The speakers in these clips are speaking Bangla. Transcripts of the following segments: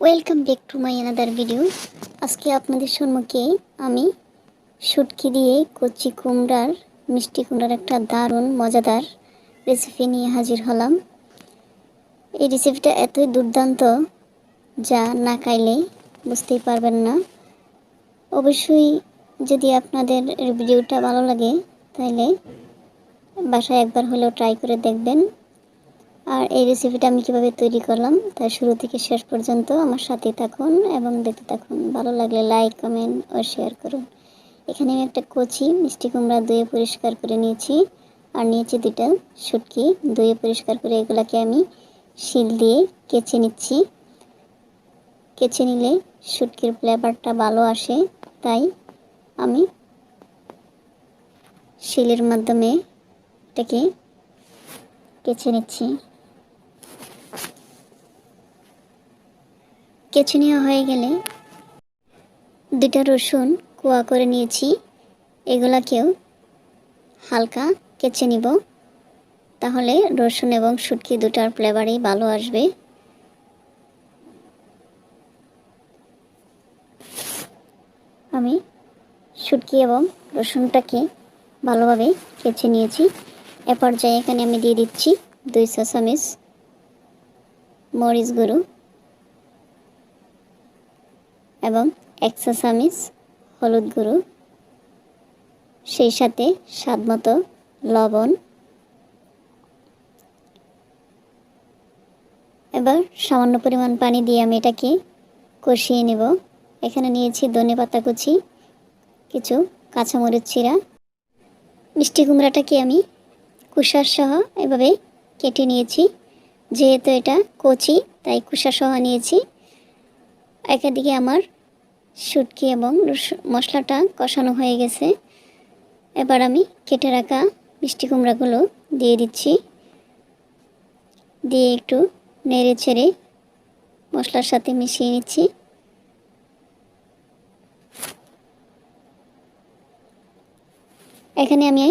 Welcome back to my another video. আজকে আপনাদের সম্মুখে আমি শুটকি দিয়ে কচি কুমড়ার মিষ্টি কুমড়ার একটা দারুণ মজাদার রেসিপি নিয়ে হাজির হলাম। এই রেসিপিটা এতই দুর্দান্ত যা না খাইলে বুঝতেই পারবেন না। অবশ্যই যদি আপনাদের ভিডিওটা ভালো লাগে তাহলে বাসায় একবার হলেও ট্রাই করে দেখবেন। আর এই রেসিপিটা আমি কীভাবে তৈরি করলাম তা শুরু থেকে শেষ পর্যন্ত আমার সাথে থাকুন এবং দেখতে থাকুন। ভালো লাগলে লাইক, কমেন্ট ও শেয়ার করুন। এখানে আমি একটা কচি মিষ্টি কুমড়া ধুয়ে পরিষ্কার করে নিয়েছি, আর নিয়েছি দুটা শুটকি ধুয়ে পরিষ্কার করে। এগুলাকে আমি শিল দিয়ে কেচে নিচ্ছি। কেচে নিলে শুটকির ফ্লেভারটা ভালো আসে, তাই আমি শিলের মাধ্যমে এটাকে কেচে নিচ্ছি। কেচে নেওয়া হয়ে গেলে দুটা রসুন কোয়া করে নিয়েছি, এগুলাকেও হালকা কেচে নিব, তাহলে রসুন এবং শুটকি দুটার ফ্লেভারই ভালো আসবে। আমি শুটকি এবং রসুনটাকে ভালোভাবে কেচে নিয়েছি। এ পর্যায়ে এখানে আমি দিয়ে দিচ্ছি 2 চা চামচ মরিচ গুঁড়ো এবং 1 চা চামচ হলুদ গুঁড়ো, সেই সাথে স্বাদমতো লবণ। এবার সামান্য পরিমাণ পানি দিয়ে আমি এটাকে কষিয়ে নেব। এখানে নিয়েছি ধনেপাতা কুচি, কিছু কাঁচামরিচ চিরা। মিষ্টি কুমড়াটাকে আমি কুসার সহ এভাবে কেটে নিয়েছি, যেহেতু এটা কচি তাই কুসা সহ নিয়েছি। একদিকে আমার শুটকি এবং মশলাটা কষানো হয়ে গেছে। এবার আমি কেটে রাখা মিষ্টি কুমড়াগুলো দিয়ে দিচ্ছি, দিয়ে একটু নেড়ে ছেড়ে মশলার সাথে মিশিয়ে নিচ্ছি। এখানে আমি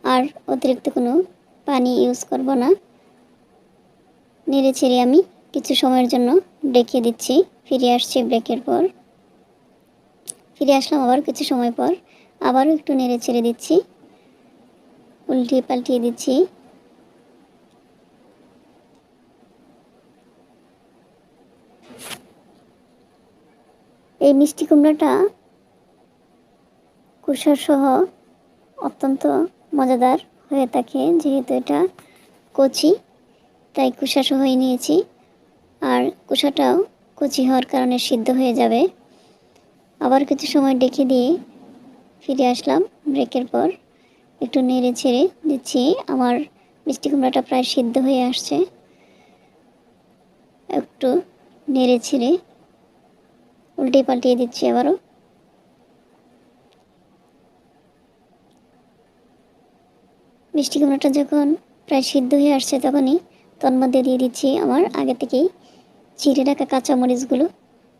আর অতিরিক্ত কোনো পানি ইউজ করব না। নেড়ে ছেড়ে আমি কিছু সময়ের জন্য ডেকে দিচ্ছি। ফিরে আসছি ব্রেকের পর। ফিরে আসলাম আবার কিছু সময় পর, আবারও একটু নেড়ে ছেড়ে দিচ্ছি, উল্টিয়ে পাল্টিয়ে দিচ্ছি। এই মিষ্টি কুমড়াটা কুসার সহ অত্যন্ত মজাদার হয়ে থাকে, যেহেতু এটা কচি তাই কুসা সহই নিয়েছি। আর কুসাটাও কচি হওয়ার কারণে সিদ্ধ হয়ে যাবে। আবার কিছু সময় ডেকে দিয়ে ফিরে আসলাম ব্রেকের পর। একটু নেড়ে ছেড়ে দিচ্ছি। আমার মিষ্টি কুমড়াটা প্রায় সিদ্ধ হয়ে আসছে। একটু নেড়ে ছেড়ে উল্টে পাল্টিয়ে দিচ্ছি আবারও। মিষ্টি কুমড়াটা যখন প্রায় সিদ্ধ হয়ে আসছে তখনই তন্মধ্যে দিয়ে দিচ্ছি আমার আগে থেকেই চিড়ে রাখা কাঁচামরিচগুলো।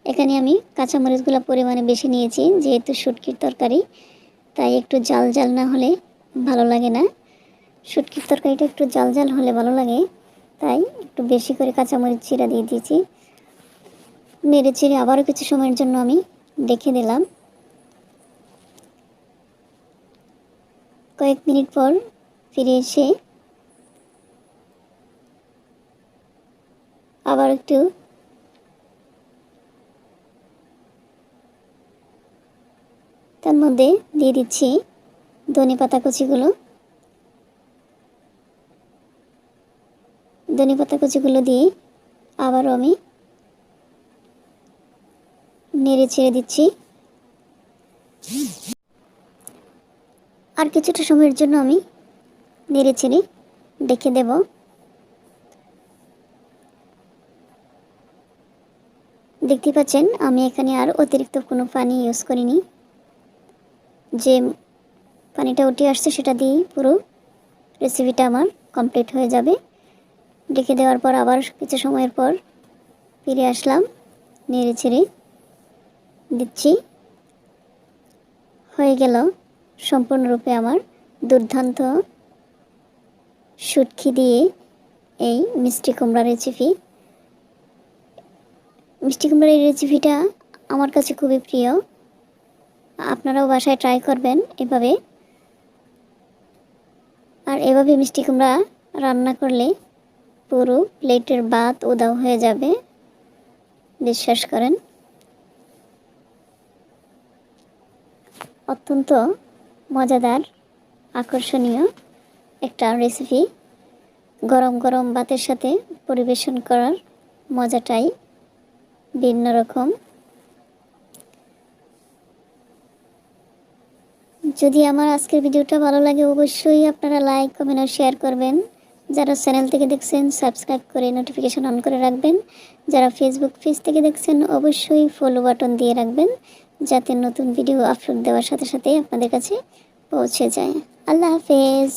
এখানে আমি কাঁচামরিচগুলো পরিমাণে বেশি নিয়েছি, যেহেতু শুটকির তরকারি তাই একটু জাল জাল না হলে ভালো লাগে না। শুটকির তরকারিটা একটু জাল জাল হলে ভালো লাগে, তাই একটু বেশি করে কাঁচামরিচ চিরা দিয়ে দিয়েছি। নেড়ে চেড়ে আবারও কিছু সময়ের জন্য আমি রেখে দিলাম। কয়েক মিনিট পর ফিরে এসে আবার একটু তার মধ্যে দিয়ে দিচ্ছি ধনেপাতা কুচিগুলো। ধনেপাতা কুচিগুলো দিয়ে আবারও আমি নেড়ে ছেড়ে দিচ্ছি। আর কিছুটা সময়ের জন্য আমি নেড়ে ছেড়ে ডেকে দেব। দেখতে পাচ্ছেন আমি এখানে আর অতিরিক্ত কোনো পানি ইউজ করিনি। যে পানিটা উঠে আসছে সেটা দিয়েই পুরো রেসিপিটা আমার কমপ্লিট হয়ে যাবে। ডেকে দেওয়ার পর আবার কিছু সময়ের পর ফিরে আসলাম, নেড়ে ছেড়ে দিচ্ছি। হয়ে গেল সম্পূর্ণরূপে আমার দুর্দান্ত শুটকি দিয়ে এই মিষ্টি কুমড়া রেসিপি। মিষ্টি কুমড়ার এই রেসিপিটা আমার কাছে খুবই প্রিয়। আপনারাও বাসায় ট্রাই করবেন এভাবে। আর এভাবে মিষ্টি কুমড়া রান্না করলে পুরো প্লেটের ভাত উধাও হয়ে যাবে, বিশ্বাস করেন। অত্যন্ত মজাদার, আকর্ষণীয় একটা রেসিপি। গরম গরম ভাতের সাথে পরিবেশন করার মজাটাই ভিন্ন রকম। যদি আমার আজকের ভিডিওটা ভালো লাগে অবশ্যই আপনারা লাইক, কমেন্ট আর শেয়ার করবেন। যারা চ্যানেল থেকে দেখছেন সাবস্ক্রাইব করে নোটিফিকেশন অন করে রাখবেন। যারা ফেসবুক পেজ থেকে দেখছেন অবশ্যই ফলো বাটন দিয়ে রাখবেন, যাতে নতুন ভিডিও আপলোড দেওয়ার সাথে সাথে আপনাদের কাছে পৌঁছে যায়। আল্লাহ হাফেজ।